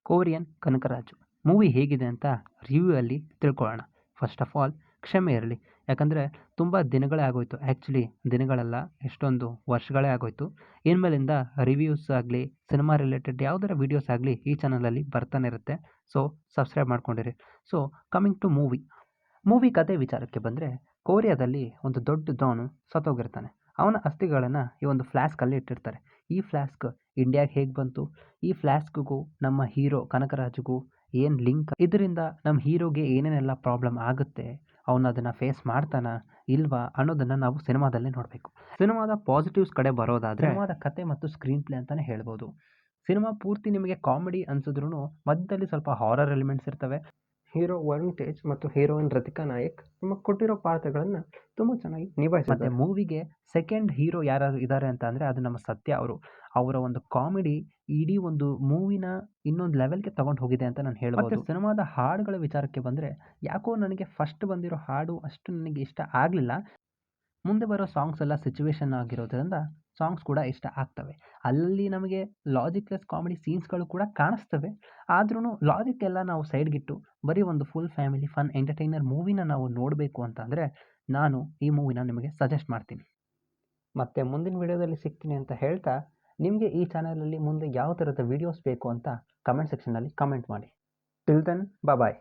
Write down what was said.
Korean Kanakaraju movie ಹೇಗಿದೆ ಅಂತ review ಅಲ್ಲಿ ತಿಳ್ಕೊಳ್ಳೋಣ. ಫಸ್ಟ್ ಆಫ್ ಆಲ್ ಕ್ಷಮೆ ಇರಲಿ, ಯಾಕಂದರೆ ತುಂಬ ದಿನಗಳೇ ಆಗೋಯ್ತು. ಆ್ಯಕ್ಚುಲಿ ದಿನಗಳಲ್ಲ, ಎಷ್ಟೊಂದು ವರ್ಷಗಳೇ ಆಗೋಯ್ತು. ಇನ್ಮೇಲಿಂದ ರಿವ್ಯೂಸ್ ಆಗಲಿ, ಸಿನಿಮಾ ರಿಲೇಟೆಡ್ ಯಾವುದರ ವೀಡಿಯೋಸ್ ಆಗಲಿ ಈ ಚಾನಲಲ್ಲಿ ಬರ್ತಾನೆ ಇರುತ್ತೆ. ಸೊ ಸಬ್ಸ್ಕ್ರೈಬ್ ಮಾಡ್ಕೊಂಡಿರಿ. ಸೊ ಕಮಿಂಗ್ ಟು ಮೂವಿ ಕತೆ ವಿಚಾರಕ್ಕೆ ಬಂದರೆ, ಕೊರಿಯಾದಲ್ಲಿ ಒಂದು ದೊಡ್ಡ ಡಾನು ಸತ್ತೋಗಿರ್ತಾನೆ. ಅವನ ಅಸ್ಥಿಗಳನ್ನು ಈ ಒಂದು ಫ್ಲಾಸ್ಕಲ್ಲಿ ಇಟ್ಟಿರ್ತಾರೆ. ಈ ಫ್ಲಾಸ್ಕ್ ಇಂಡಿಯಾಗೆ ಹೇಗೆ ಬಂತು, ಈ ಫ್ಲಾಸ್ಕ್ಗೂ ನಮ್ಮ ಹೀರೋ ಕನಕರಾಜುಗೂ ಏನು ಲಿಂಕ್, ಇದರಿಂದ ನಮ್ಮ ಹೀರೋಗೆ ಏನೇನೆಲ್ಲ ಪ್ರಾಬ್ಲಮ್ ಆಗುತ್ತೆ, ಅವನು ಅದನ್ನು ಫೇಸ್ ಮಾಡ್ತಾನ ಇಲ್ವಾ ಅನ್ನೋದನ್ನು ನಾವು ಸಿನಿಮಾದಲ್ಲಿ ನೋಡಬೇಕು. ಸಿನಿಮಾದ ಪಾಸಿಟಿವ್ಸ್ ಕಡೆ ಬರೋದಾದರೆ, ಸಿನಿಮಾದ ಕತೆ ಮತ್ತು ಸ್ಕ್ರೀನ್ ಪ್ಲೇ ಅಂತಲೇ ಹೇಳ್ಬೋದು. ಸಿನಿಮಾ ಪೂರ್ತಿ ನಿಮಗೆ ಕಾಮಿಡಿ ಅನ್ಸಿದ್ರು ಮಧ್ಯದಲ್ಲಿ ಸ್ವಲ್ಪ ಹಾರರ್ ಎಲಿಮೆಂಟ್ಸ್ ಇರ್ತವೆ. ಹೀರೋ ವರುಣ್ ತೇಜ್ ಮತ್ತು ಹೀರೋಯಿನ್ ರತಿಕಾ ನಾಯಕ್ ನಿಮಗೆ ಕೊಟ್ಟಿರೋ ಪಾತ್ರಗಳನ್ನು ತುಂಬ ಚೆನ್ನಾಗಿ ನಿಭಾಯಿಸಿದ್ದಾರೆ. ಮತ್ತು ಮೂವಿಗೆ ಸೆಕೆಂಡ್ ಹೀರೋ ಯಾರು ಇದ್ದಾರೆ ಅಂತ ಅಂದರೆ ಅದು ನಮ್ಮ ಸತ್ಯ ಅವರು. ಅವರ ಒಂದು ಕಾಮಿಡಿ ಇಡೀ ಒಂದು ಮೂವಿನ ಇನ್ನೊಂದು ಲೆವೆಲ್ಗೆ ತಗೊಂಡು ಹೋಗಿದೆ ಅಂತ ನಾನು ಹೇಳ್ಬೋದು. ಸಿನಿಮಾದ ಹಾಡುಗಳ ವಿಚಾರಕ್ಕೆ ಬಂದರೆ, ಯಾಕೋ ನನಗೆ ಫಸ್ಟ್ ಬಂದಿರೋ ಹಾಡು ಅಷ್ಟು ನನಗೆ ಇಷ್ಟ ಆಗಲಿಲ್ಲ. ಮುಂದೆ ಬರೋ ಸಾಂಗ್ಸ್ ಎಲ್ಲ ಸಿಚುವೇಶನ್ ಆಗಿರೋದ್ರಿಂದ ಸಾಂಗ್ಸ್ ಕೂಡ ಇಷ್ಟ ಆಗ್ತವೆ. ಅಲ್ಲಿ ನಮಗೆ ಲಾಜಿಕ್ಲೆಸ್ ಕಾಮಿಡಿ ಸೀನ್ಸ್ಗಳು ಕೂಡ ಕಾಣಿಸ್ತವೆ. ಆದ್ರೂ ಲಾಜಿಕ್ ಎಲ್ಲ ನಾವು ಸೈಡ್ಗಿಟ್ಟು ಬರೀ ಒಂದು ಫುಲ್ ಫ್ಯಾಮಿಲಿ ಫನ್ ಎಂಟರ್ಟೈನರ್ ಮೂವಿನ ನಾವು ನೋಡಬೇಕು ಅಂತಂದರೆ ನಾನು ಈ ಮೂವಿನ ನಿಮಗೆ ಸಜೆಸ್ಟ್ ಮಾಡ್ತೀನಿ. ಮತ್ತು ಮುಂದಿನ ವಿಡಿಯೋದಲ್ಲಿ ಸಿಗ್ತೀನಿ ಅಂತ ಹೇಳ್ತಾ, ನಿಮಗೆ ಈ ಚಾನಲಲ್ಲಿ ಮುಂದೆ ಯಾವ ಥರದ ವೀಡಿಯೋಸ್ ಬೇಕು ಅಂತ ಕಮೆಂಟ್ ಸೆಕ್ಷನಲ್ಲಿ ಕಮೆಂಟ್ ಮಾಡಿ. ಟಿಲ್ ದೆನ್ ಬಾಯ್.